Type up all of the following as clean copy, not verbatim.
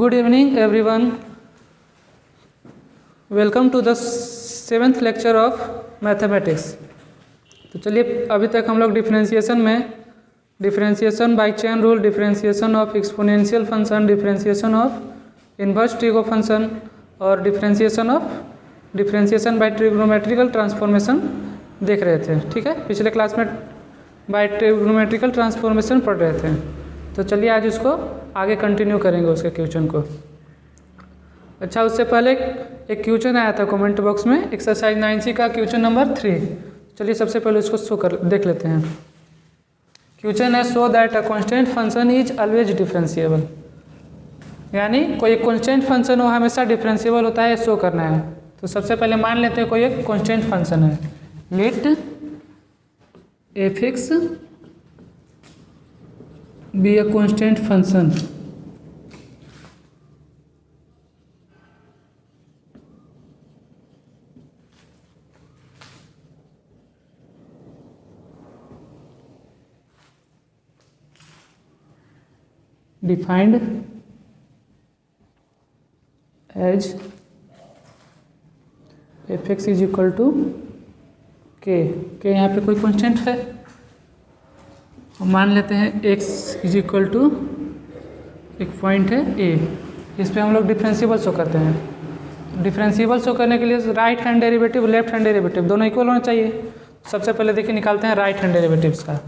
Good evening everyone. Welcome to the 7th lecture of mathematics. तो चलिए अभी तक हम लोग डिफरेंशिएशन में differentiation by chain rule, differentiation of exponential function, differentiation of inverse trigo function और डिफरेंशिएशन बाय ट्रिग्नोमेट्रिकल ट्रांसफॉर्मेशन देख रहे थे। ठीक है, पिछले क्लास में बाय ट्रिग्नोमेट्रिकल ट्रांसफॉर्मेशन पढ़ रहे थे। तो चलिए आज उसको आगे कंटिन्यू करेंगे उसके क्वेश्चन को। अच्छा, उससे पहले एक क्वेश्चन आया था कमेंट बॉक्स में, एक्सरसाइज 9C का क्वेश्चन नंबर 3। चलिए सबसे पहले उसको देख लेते हैं। क्वेश्चन है show that a constant function is always differentiable, यानी कोई कांस्टेंट फंक्शन हो हमेशा डिफरेंशिएबल होता है, शो करना है। तो सबसे पहले मान लेते हैं कोई एक कांस्टेंट फंक्शन है, late f(x) be a constant function defined as f(x) is equal to k। यहाँ पे कोई कांस्टेंट है, मान लेते हैं x इज इक्वल टू एक पॉइंट है a। इस पे हम लोग डिफरेंशिएबल शो करते हैं। डिफरेंशिएबल शो करने के लिए right hand derivative, left hand derivative दोनों इक्वल होना चाहिए। सबसे पहले देखिए निकालते हैं राइट हैंड डेरिवेटिव्स का।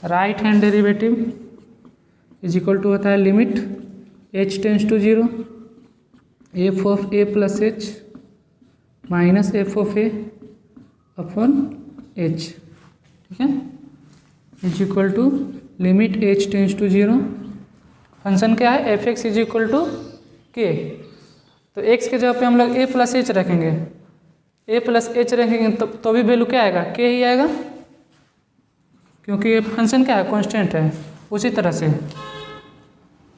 Right hand derivative is equal to होता है limit h tends to 0 f of a plus h minus f of a upon h। ठीक है, is equal to limit h tends to 0। Function क्या है, f(x) is equal to k। तो x के जगह पे हम लोग a प्लस h रखेंगे, a प्लस h रखेंगे तो भी वैल्यू क्या आएगा, k ही आएगा, क्योंकि ये फंक्शन क्या है, कांस्टेंट है। उसी तरह से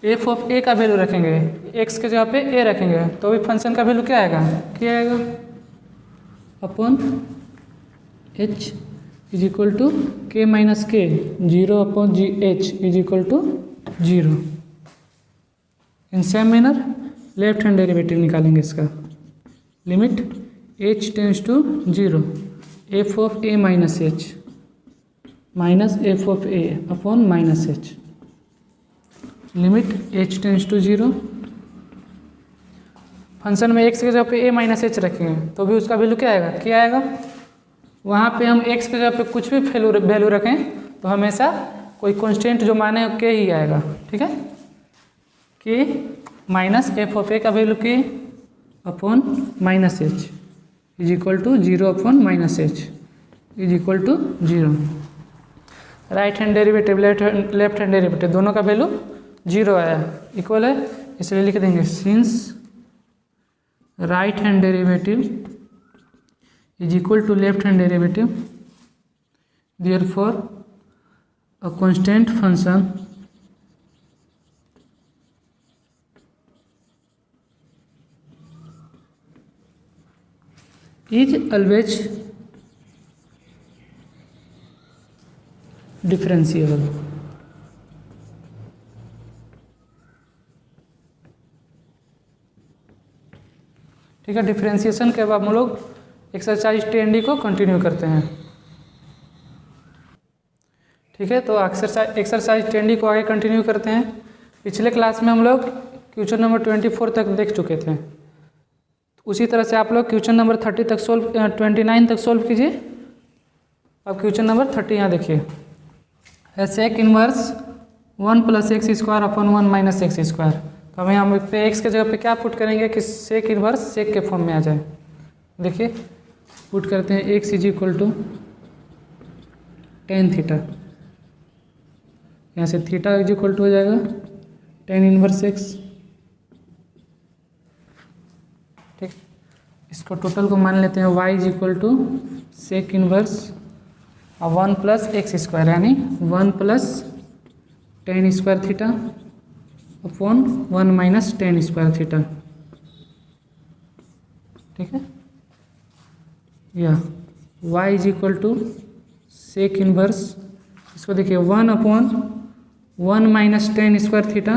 f ऑफ a का वैल्यू रखेंगे, x के जगह पे a रखेंगे तो भी फंक्शन का वैल्यू क्या आएगा, k आएगा, upon h is equal to k minus k, 0 upon h is equal to 0। In same manner left hand derivative निकालेंगे इसका। Limit h tends to 0 f of a minus h minus f of a upon minus h। Limit h tends to 0। Function में x के जगह पे a minus h रखेंगे तो भी उसका वैल्यू क्या आएगा, क्या आएगा। वहाँ पे हम x के जगह पे कुछ भी वैल्यू रखें तो हमेशा कोई कांस्टेंट जो माने k ही आएगा। ठीक है, k minus f of a का value k upon minus h is equal to 0 upon minus h is equal to 0। Right hand derivative, left hand derivative दोनों का वैल्यू 0 आया, इक्वल है, इसलिए लिख देंगे since right hand derivative is equal to left hand derivative, therefore a constant function is always differentiable। ठीक है, differentiation के बाद हम लोग एक्सरसाइज 10D को कंटिन्यू करते हैं। ठीक है, तो एक्सरसाइज 10D को आगे कंटिन्यू करते हैं। पिछले क्लास में हम लोग क्वेश्चन नंबर 24 तक देख चुके थे। उसी तरह से आप लोग क्वेश्चन नंबर 30 तक 29 तक सोल्व कीजिए। अब क्वेश्चन नंबर 30 यहाँ देखिए, sec inverse 1 plus x square upon 1 minus x square. तो हमें यहाँ पे एक्स के जगह पे क्या पुट करेंगे कि सेक इनवर्स सेक के फॉर्म में आ जाए। देखिए पुट करते हैं x is equal to tan theta, यहाँ से थीटा इज इक्वल टू हो जाएगा टेन इनवर्स x। ठीक, इसको टोटल को मान लेते हैं y is equal to sec inverse 1 plus x square, यानी 1 plus tan square theta upon 1 minus tan square theta. ठीक है, या y is equal to sec inverse, इसको देखिए 1 upon 1 minus tan square theta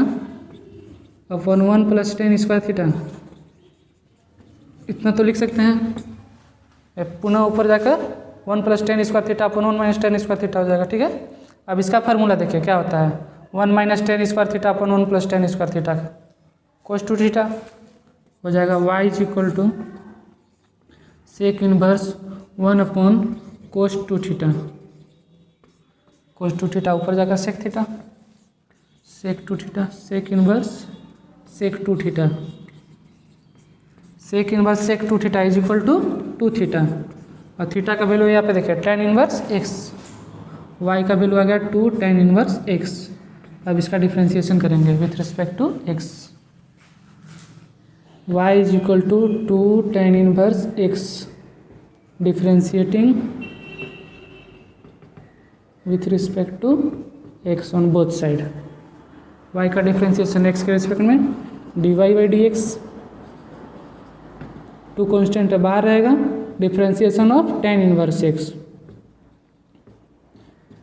upon 1 plus tan square theta, इतना तो लिख सकते हैं। पुनः ऊपर जाकर 1 plus tan square theta upon 1 minus tan square theta हो जाएगा। ठीक है, अब इसका फार्मूला देखिए क्या होता है, 1 minus tan square theta upon 1 plus tan square theta cos two theta हो जाएगा। y is equal to sec inverse 1 upon cos two theta, cos two theta ऊपर जाकर sec theta, sec two theta, sec inverse sec two theta, sec inverse sec two theta is equal to 2 theta, और theta का value यहाँ पे देखिए tan inverse x, y का value आ गया 2 tan इनवर्स x। अब इसका डिफ्रेंशिएशन करेंगे with respect to x, y is equal to 2 tan inverse x differentiating with respect to x on both side. y का डिफ्रेंशिएशन x के respect में dy by D x, 2 constant है बाहर रहेगा, differentiation of tan inverse x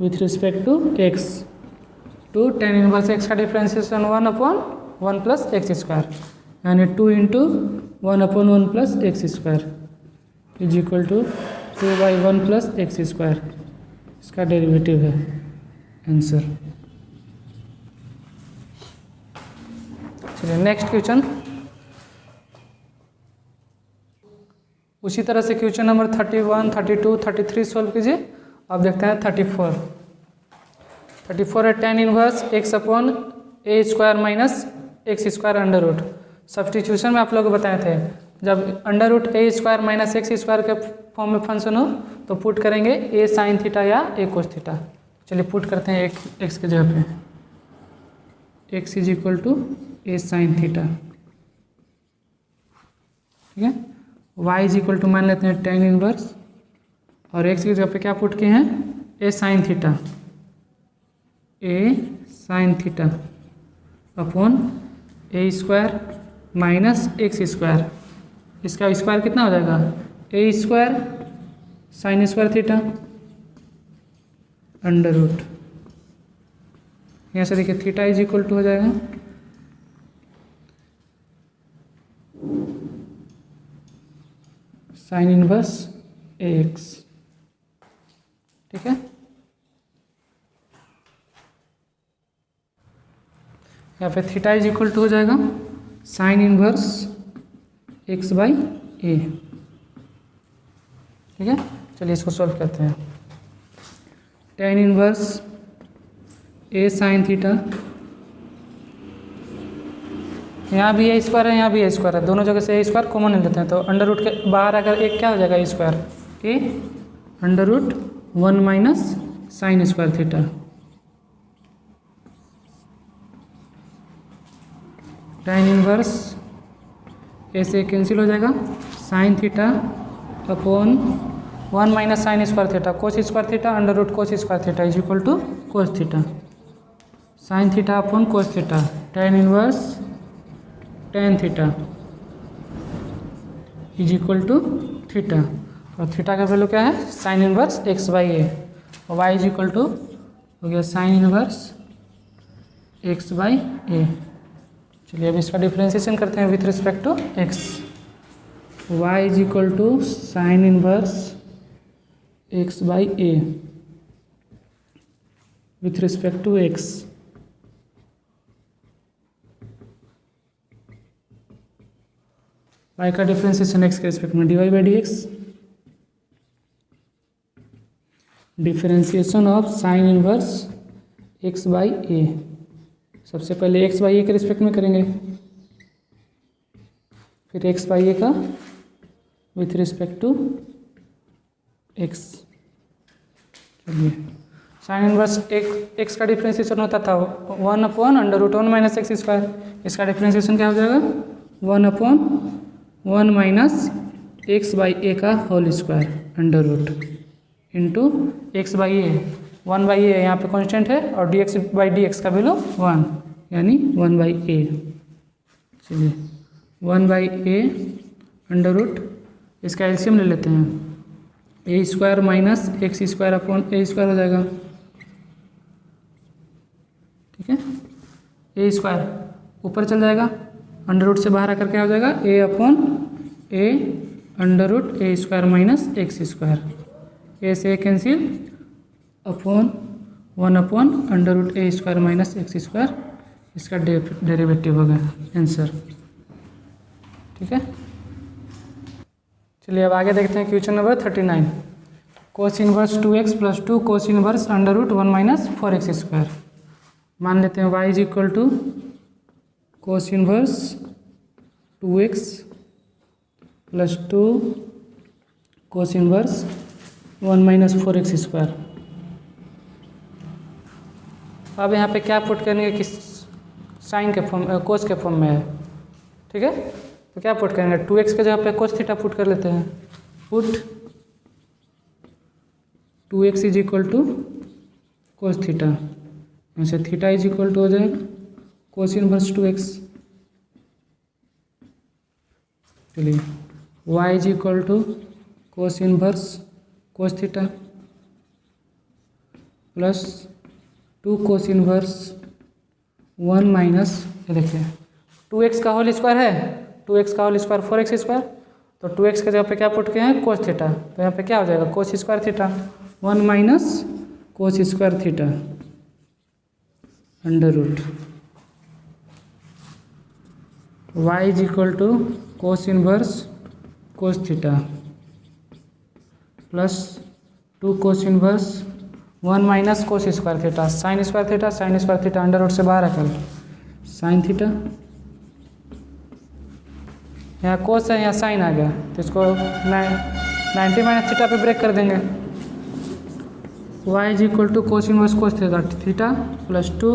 with respect to x, 2 tan inverse x का differentiation 1 upon 1 plus x square, यानी 2 into 1 upon 1 plus x square is equal to 2 by 1 plus x square, इसका derivative है answer. चलिए next question, उसी तरह से question number 31, 32, 33 solve कीजिए। अब देखते हैं 34 है tan inverse x upon A square minus x square under root. Substitution में आप लोग बताए थे जब under root A square minus x square के फॉर्म में फंक्शन हो तो पुट करेंगे ए साइन थीटा या ए कोस थीटा। चलिए पुट करते हैं एक्स के जगह पे, x is equal to a sine theta, ठीक है। y इज इक्वल टू मान लेते हैं tan इनवर्स, और x की जगह पे क्या पुट किए हैं, A sine theta, A sine theta upon A square minus x square, इसका स्क्वायर कितना हो जाएगा, A square sine square theta under root, यहाँ से देखिए थीटा इज इक्वल टू हो जाएगा साइन इनवर्स ए एक्स, ठीक है। यहाँ पे थीटा इज इक्वल टू हो जाएगा साइन इनवर्स एक्स बाई ए, ठीक है। चलिए इसको सॉल्व करते हैं। tan इनवर्स ए साइन थीटा, यहाँ भी ए स्क्वायर है, यहाँ भी ए स्क्वायर है, दोनों जगह से ए स्क्वायर कॉमन ले लेते हैं, तो अंडर रूट के बाहर अगर एक क्या हो जाएगा, A square, A under root 1 minus sine square theta, tan inverse A से कैंसिल हो जाएगा, sine theta upon 1 minus sine square theta cos square theta under root cos square theta is equal to cos theta, sine theta upon cos theta, tan inverse tan theta is equal to theta, और theta का value क्या है, sine inverse X by A, और Y is equal to हो गया sine inverse X by A. चलिए अब इसका डिफ्रेंशिएशन करते हैं with respect to X, Y is equal to sine inverse X by A with respect to X, Y का differentiation X के रिस्पेक्ट में D Y by D x, differentiation of sine inverse X by A, सबसे पहले x by ए के respect में करेंगे, फिर x by A का विथ रिस्पेक्ट टू एक्स। चलिए साइन इनवर्स एक्स का डिफ्रेंशिएशन होता था 1 upon under root 1 minus x square, इसका डिफ्रेंशिएशन क्या हो जाएगा 1 upon 1 minus X by A का whole square under root into X by A, 1 by A यहाँ पे कांस्टेंट है, और D X by D X का वैल्यू 1 यानी 1 बाई ए। चलिए 1 बाई ए अंडर रूट, इसका एलसीएम ले लेते हैं, A square minus x square upon A square हो जाएगा, ठीक है। ए स्क्वायर ऊपर चल जाएगा, अंडर रूट से बाहर आकर क्या हो जाएगा, A upon A under root A square minus x square, A से A cancel upon 1 upon under root A square minus x square, इसका डेरिवेटिव हो गया आंसर। ठीक है, चलिए अब आगे देखते हैं question number 39। Cos inverse 2x plus 2 cos inverse under root 1 minus 4x square. मान लेते हैं y is equal to cos inverse 2x plus 2 cos inverse 1 minus 4x square. अब यहाँ पे क्या पुट करेंगे, किस साइन के फॉर्म, कोस के फॉर्म में है। ठीक है, तो क्या पुट करेंगे, 2x के जगह पे कोस थीटा पुट कर लेते हैं। Put 2x is equal to cos theta, यहाँ से थीटा इज इक्वल टू हो जाएगा कोस इनवर्स 2x। चलिए y is equal to cos inverse cos theta plus 2 cos inverse 1 minus, ये देखिए 2x का होल स्क्वायर है, 2x का होल स्क्वायर 4x स्क्वायर, तो 2x के जगह पे क्या पुट किए हैं, कोस थीटा, तो यहाँ पे क्या हो जाएगा cos square theta 1 minus cos square theta under root y is equal to cos inverse cos theta plus 2 cos inverse 1 minus cos square theta sine square theta under root से बाहर आकर sine theta, यहाँ कोस है यहाँ sign आ गया, तो इसको 90 minus theta पे ब्रेक कर देंगे। y is equal to cos inverse cos theta plus 2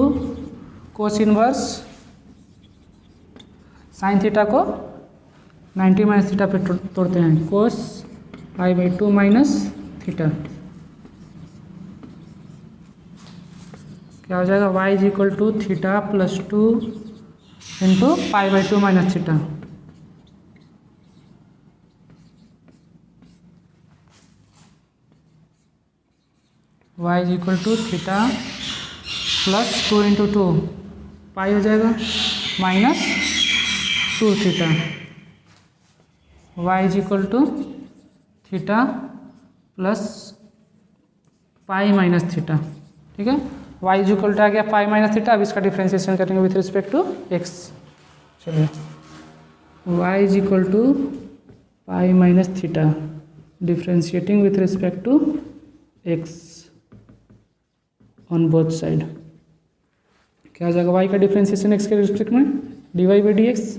cos inverse sine theta को 90 माइनस थीटा पे तोड़ते हैं, cos pi by 2 minus theta, क्या हो जाएगा y is equal to theta plus 2 into pi by 2 minus theta. y is equal to theta plus 2 into 2 pi हो जाएगा minus 2 theta, y is equal to theta plus pi minus theta. ठीक है, y is equal to आ गया pi minus theta. अब इसका differentiation करेंगे with respect to x। चलिए y is equal to pi minus theta differentiating with respect to x on both side, क्या हो जाएगा y का डिफ्रेंशिएशन x के रिस्पेक्ट में dy by D x,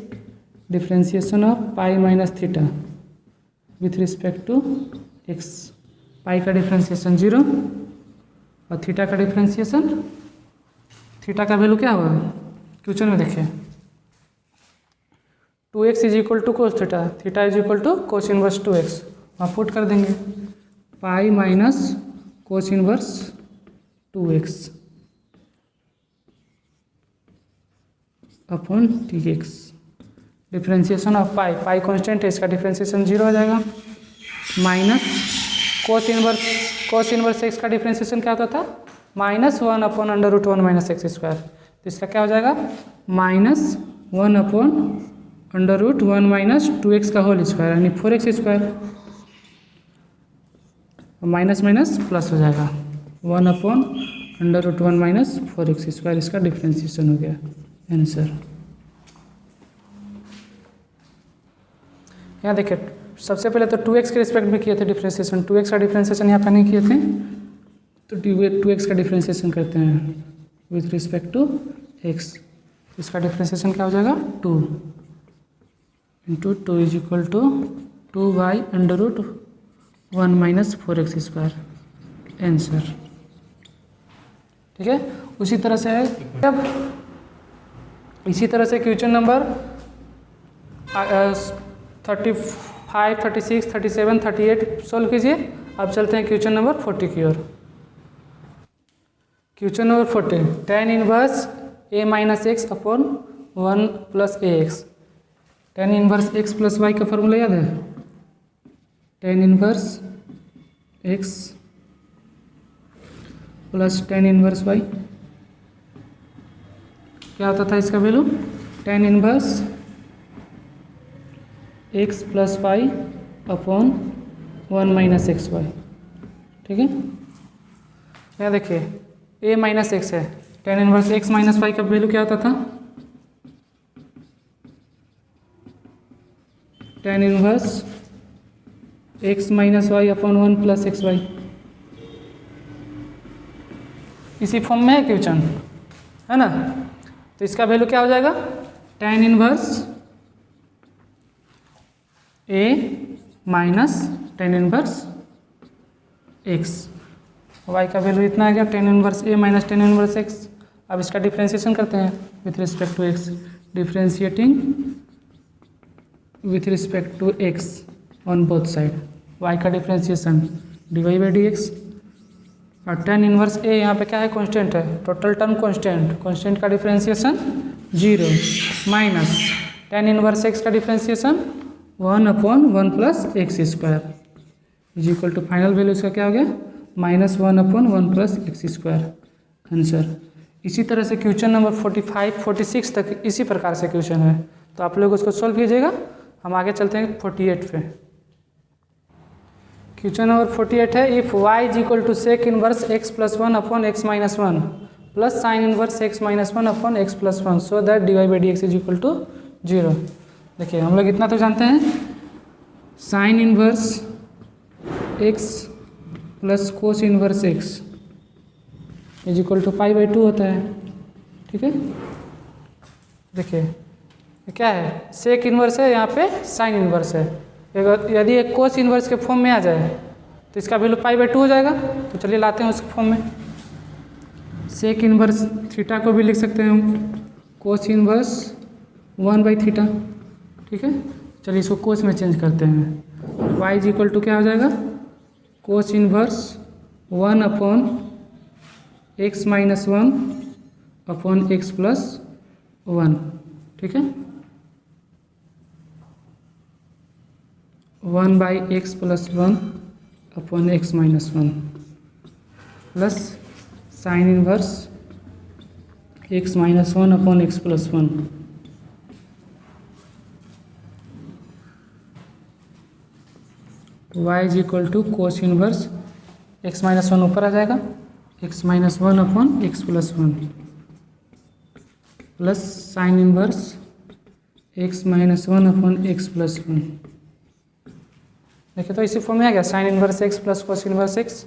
differentiation of pi minus theta with respect to x, pi का differentiation 0 और theta का differentiation, theta का वैल्यू क्या हुआ क्वेश्चन में देखिए 2x is equal to cos theta, theta is equal to cos inverse 2x, वहाँ put कर देंगे pi minus cos inverse 2x upon dx, differentiation of pi, pi constant है इसका डिफ्रेंशिएशन 0 हो जाएगा, माइनस कोस इनवर्स x का differentiation क्या होता था minus 1 upon under root 1 minus x square, तो इसका क्या हो जाएगा minus 1 upon under root 1 minus 2x का होल स्क्वायर यानी 4x square, minus minus plus हो जाएगा 1 upon under root 1 minus 4x square, इसका डिफ्रेंशिएशन हो गया आंसर। यहाँ देखिए सबसे पहले तो 2x के रिस्पेक्ट में किए थे डिफ्रेंशिएशन, 2x का डिफ्रेंशिएशन यहाँ पर नहीं किए थे, तो 2x का डिफ्रेंशिएशन करते हैं विथ रिस्पेक्ट टू x, इसका डिफ्रेंशिएशन क्या हो जाएगा 2 into 2 is equal to 2y under root 1 minus 4x square answer. ठीक है, उसी तरह से अब इसी तरह से क्वेश्चन नंबर 35, 36, 37, 38 सोल्व कीजिए। अब चलते हैं क्वेश्चन नंबर 40 की ओर। Question number 40, tan inverse a minus X upon 1 plus A X, tan inverse x plus Y का फॉर्मूला याद है, tan inverse x plus tan inverse y, क्या होता था इसका value tan inverse X plus Y upon 1 minus X Y. ठीक है, यहाँ देखिए a माइनस एक्स है, tan inverse x minus Y का वैल्यू क्या होता था, tan inverse x minus y upon 1 plus x y. इसी फॉर्म में है क्वेश्चन, है ना। तो इसका वैल्यू क्या हो जाएगा, tan inverse a minus tan inverse x, y का वैल्यू इतना आ गया, tan inverse a minus tan inverse x। अब इसका डिफ्रेंशिएशन करते हैं with respect to x, differentiating with respect to x on both side, y का differentiation dy by D x. और टेन इनवर्स a यहाँ पे क्या है, कांस्टेंट है, टोटल टर्म कांस्टेंट, कांस्टेंट का differentiation 0 minus tan inverse x का differentiation 1 upon 1 plus x square is equal to final value इसका क्या हो गया, minus 1 upon 1 plus x square answer. इसी तरह से क्वेश्चन नंबर 45 46 तक इसी प्रकार से क्वेश्चन है, तो आप लोग उसको सॉल्व कीजिएगा। हम आगे चलते हैं 48 पे। क्वेश्चन नंबर 48 है, if y is equal to sec inverse x plus 1 upon x minus 1 plus sine inverse x minus 1 upon x plus 1 so that d Y by D x is equal to 0। देखिए हम लोग इतना तो जानते हैं, sine inverse x plus cos inverse x is equal to pi by 2 होता है। ठीक है, देखिए क्या है, सेक इनवर्स है, यहाँ पे साइन इनवर्स है। यदि एक कोस इनवर्स के फॉर्म में आ जाए तो इसका वैल्यू पाई बाई 2 हो जाएगा। तो चलिए लाते हैं उस फॉर्म में, सेक इनवर्स थीटा को भी लिख सकते हैं हम कोस इनवर्स 1 बाई थीटा। ठीक है, चलिए इसको कोस में चेंज करते हैं, y इज इक्वल टू क्या हो जाएगा, cos inverse 1 upon x minus 1 upon x plus 1। ठीक है, 1 by x plus 1 upon x minus 1 plus sine inverse x minus 1 upon x plus 1। y is equal to cos inverse x minus 1 ऊपर आ जाएगा, x minus 1 upon x plus 1 plus sine inverse x minus 1 upon x plus 1। देखिए तो इसी form में आ गया, sine inverse X plus cos inverse x,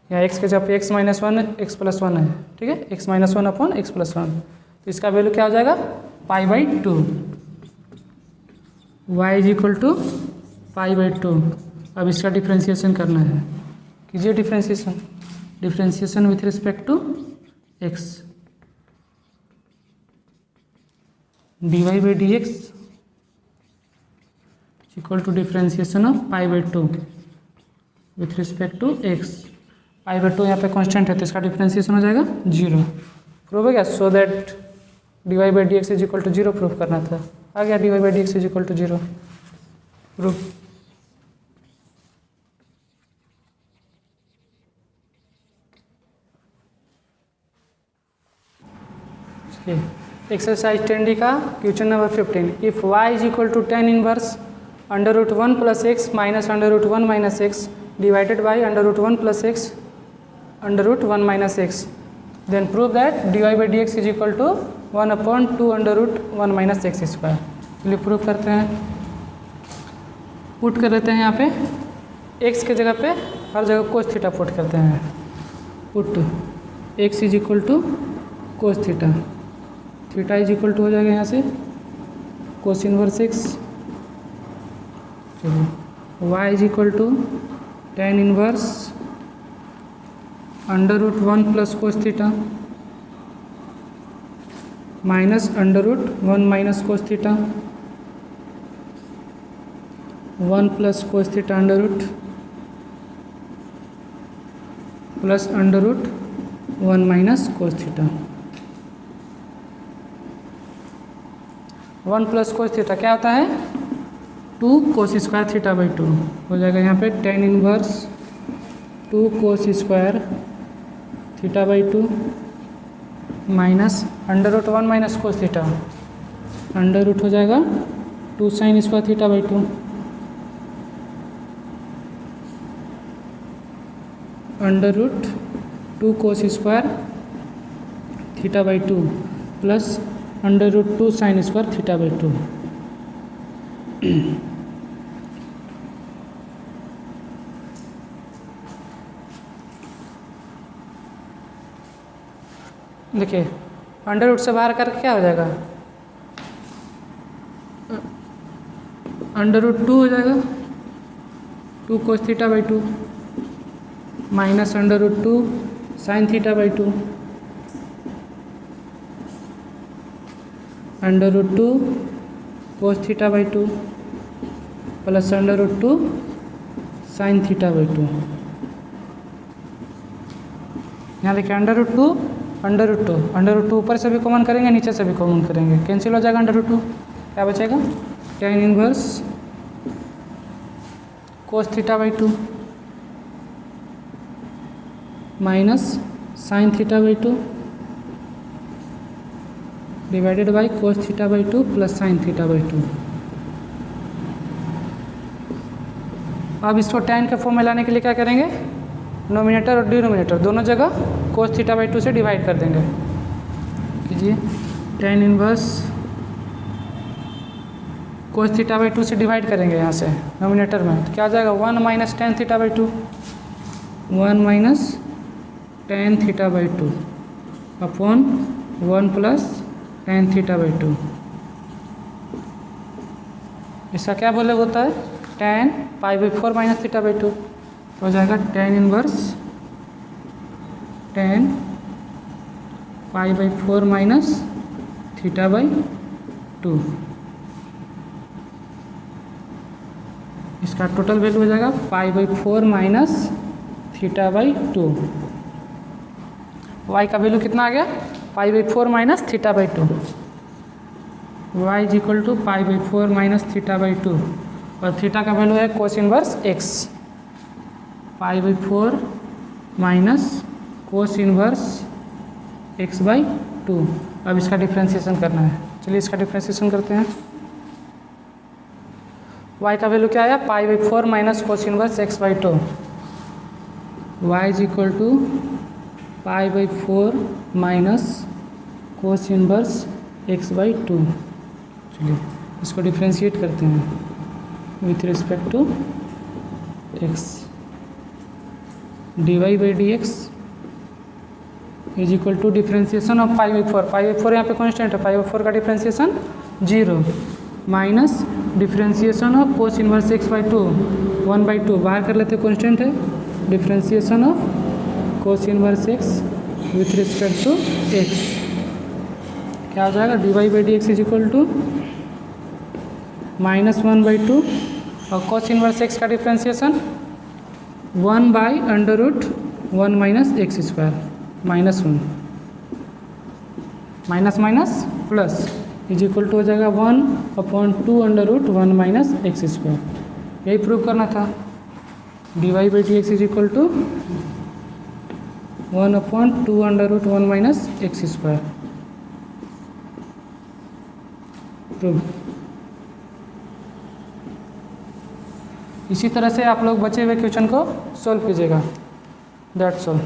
या x के जब एक्स माइनस 1 एक्स प्लस 1 है। ठीक है, x minus 1 upon x plus 1, तो इसका वैल्यू क्या हो जाएगा, pi by 2। y is equal to pi by 2। अब इसका डिफ्रेंशिएशन करना है, कीजिए differentiation, differentiation with respect to x, dy by D x equal to differentiation of pi by 2 with respect to x। Pi by 2 यहाँ पे constant है तो इसका डिफ्रेंशिएशन हो जाएगा 0। प्रूव हो गया, so that d Y by D x is equal to 0 prove करना था, आ गया d Y by D x is equal to 0 prove. Exercise 10D का question number 15, if y is equal to tan inverse under root 1 plus x minus under root 1 minus x divided by under root 1 plus x under root 1 minus x, then prove that d Y by D x is equal to 1 upon 2 under root 1 minus x square. चलिए prove करते हैं, put कर देते हैं यहाँ पे x के जगह पे हर जगह कोस थीटा पुट करते हैं, put x is equal to cos theta, theta is equal to हो जाएगा यहाँ से कोस इनवर्स एक्स, चलिए y is equal to tan inverse under root 1 plus cos theta minus under root 1 minus cos theta 1 plus cos theta under root plus under root 1 minus cos theta. 1 plus cos theta क्या होता है, 2 cos square theta by 2 हो जाएगा यहाँ पे, tan inverse 2 cos square theta by 2 minus under root 1 minus cos theta, under root हो जाएगा 2 sin square theta by 2 under root 2 cos square theta by 2 plus under root 2 sin square theta by 2। देखिए under root से बाहर करके क्या हो जाएगा, under root 2 हो जाएगा 2 cos theta by 2 minus under root 2 sine theta by 2 under root 2 cos theta by 2 plus under root 2 sine theta by 2। यहाँ देखिए अंडर रूट 2 अंडर रूट 2 ऊपर से भी कॉमन करेंगे, नीचे से भी कॉमन करेंगे, कैंसिल हो जाएगा अंडर रूट 2। क्या बचेगा, tan inverse cos theta by 2 minus sign theta by 2 divided by cos theta by 2 plus sign theta by 2। अब इसको tan के फॉर्म में लाने के लिए क्या करेंगे, नोमिनेटर और डिनोमिनेटर दोनों जगह कोस थीटा बाई 2 से डिवाइड कर देंगे। कीजिए tan inverse cos theta by 2 से डिवाइड करेंगे यहाँ से नोमिनेटर में, तो क्या आ जाएगा 1 minus tan theta by 2 1 minus tan theta by 2 upon 1 plus tan theta by 2। इसका क्या बोले होता है tan pi by 4 minus theta by 2, हो जाएगा tan inverse tan pi by 4 minus theta by 2। इसका टोटल वैल्यू हो जाएगा pi by 4 minus theta by 2। y का वैल्यू कितना आ गया, पाई by 4 minus theta by 2। y is equal to pi by 4 minus theta by 2 और theta का value है cos inverse x, pi by 4 minus cos inverse x by 2। अब इसका differentiation करना है, चलिए इसका डिफ्रेंशिएशन करते हैं। y का वैल्यू क्या आया, pi by 4 minus cos inverse x by 2। y is equal to pi by 4 minus cos inverse x by 2। चलिए इसको डिफ्रेंशिएट करते हैं with respect to x। dy by D x is equal to differentiation of pi by 4, pi by 4 यहाँ पे constant है, pi by 4 का differentiation 0 minus differentiation of cos inverse x by 2 1 by 2 बाहर कर लेते कांस्टेंट है, differentiation of cos inverse x with respect to x। क्या हो जाएगा, dy by D x is equal to minus 1 by 2 और कोस इनवर्स x का differentiation 1 by under root 1 minus x square minus 1 minus minus plus is equal to हो जाएगा 1 upon 2 under root 1 minus x square. यही prove करना था, dy by D x is equal to 1 upon 2 under root 1 minus x square. Prove. इसी तरह से आप लोग बचे हुए क्वेश्चन को सॉल्व कीजिएगा। That's all.